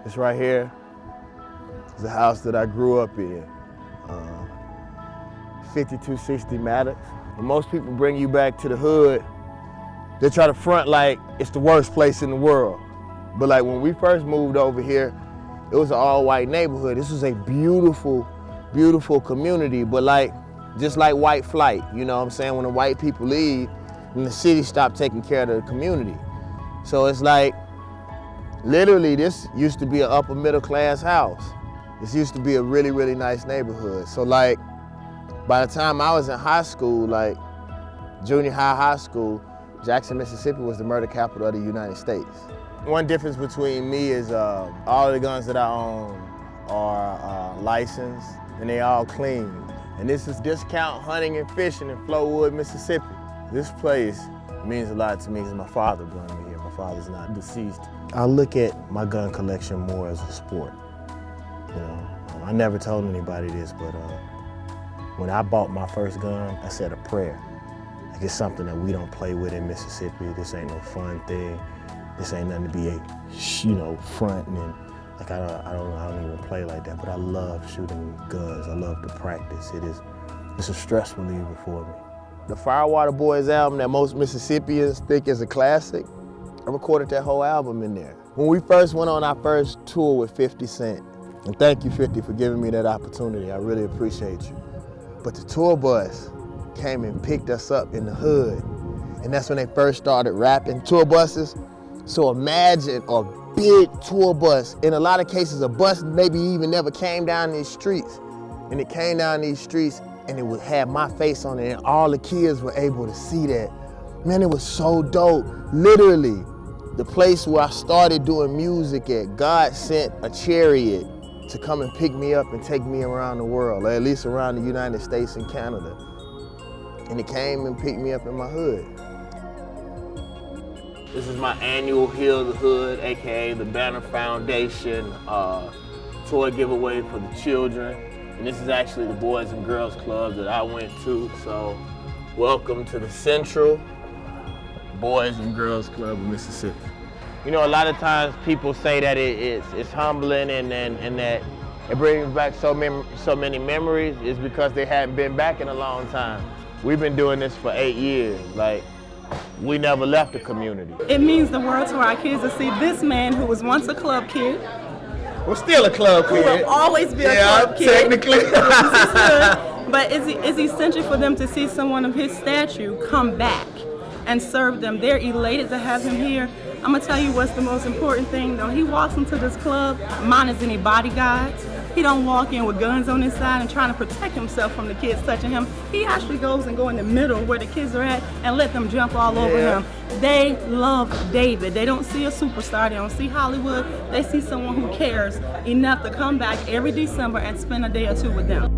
This right here is the house that I grew up in. 5260 Maddox. When most people bring you back to the hood, they try to front like it's the worst place in the world. But like when we first moved over here, it was an all-white neighborhood. This was a beautiful, beautiful community, but like, just like white flight, you know what I'm saying? When the white people leave, then the city stopped taking care of the community. So it's like, literally this used to be an upper middle class house. This used to be a really, really nice neighborhood. So like, by the time I was in high school, like junior high school, Jackson, Mississippi was the murder capital of the United States. One difference between me is all of the guns that I own are licensed and they all clean. And this is discount hunting and fishing in Flowood, Mississippi. This place means a lot to me because my father brought me here. My father's not deceased. I look at my gun collection more as a sport. You know, I never told anybody this, but when I bought my first gun, I said a prayer. Like it's something that we don't play with in Mississippi. This ain't no fun thing. This ain't nothing to be, fronting and like I don't even play like that. But I love shooting guns. I love to practice. It's a stress reliever for me. The Firewater Boys album that most Mississippians think is a classic, I recorded that whole album in there. When we first went on our first tour with 50 Cent, and thank you 50 for giving me that opportunity. I really appreciate you. But the tour bus came and picked us up in the hood. And that's when they first started rapping. Tour buses. So imagine a big tour bus. In a lot of cases, a bus maybe even never came down these streets. And it came down these streets and it would have my face on it and all the kids were able to see that. Man, it was so dope. Literally, the place where I started doing music at, God sent a chariot to come and pick me up and take me around the world, or at least around the United States and Canada. And it came and picked me up in my hood. This is my annual Heal the Hood, AKA the Banner Foundation toy giveaway for the children. And this is actually the Boys and Girls Club that I went to. So welcome to the Central Boys and Girls Club of Mississippi. You know, a lot of times people say that it's humbling and that it brings back so many memories is because they hadn't been back in a long time. We've been doing this for 8 years. Like, we never left the community. It means the world to our kids to see this man who was once a club kid. We're still a club kid. Who will always be a club kid. Technically. But it's essential for them to see someone of his stature come back and serve them. They're elated to have him here. I'm gonna tell you what's the most important thing though. He walks into this club, minus any bodyguards. He don't walk in with guns on his side and trying to protect himself from the kids touching him. He actually goes and go in the middle where the kids are at and let them jump all over him. They love David. They don't see a superstar. They don't see Hollywood. They see someone who cares enough to come back every December and spend a day or two with them.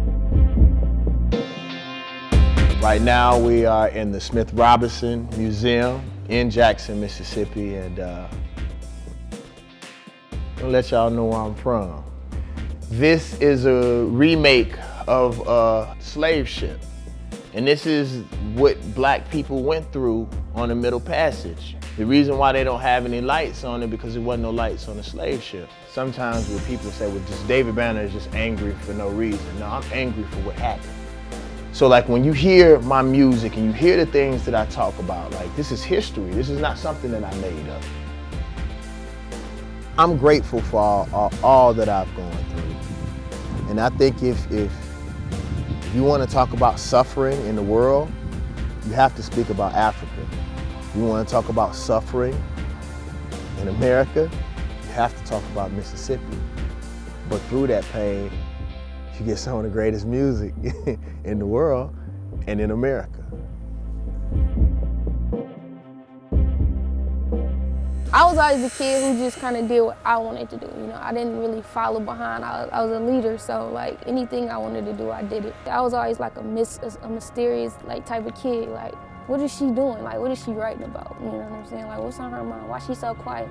Right now we are in the Smith Robinson Museum in Jackson, Mississippi, and I'm gonna let y'all know where I'm from. This is a remake of a slave ship. And this is what black people went through on the Middle Passage. The reason why they don't have any lights on it because there wasn't no lights on the slave ship. Sometimes when people say, well, just David Banner is just angry for no reason. No, I'm angry for what happened. So like when you hear my music and you hear the things that I talk about, like this is history. This is not something that I made up. I'm grateful for all that I've gone through. And I think if you want to talk about suffering in the world, you have to speak about Africa. If you want to talk about suffering in America, you have to talk about Mississippi. But through that pain, you get some of the greatest music in the world and in America. I was always a kid who just kind of did what I wanted to do. You know, I didn't really follow behind. I was a leader, so like anything I wanted to do, I did it. I was always like a mysterious like type of kid. Like, what is she doing? Like, what is she writing about? You know what I'm saying? Like, what's on her mind? Why she so quiet?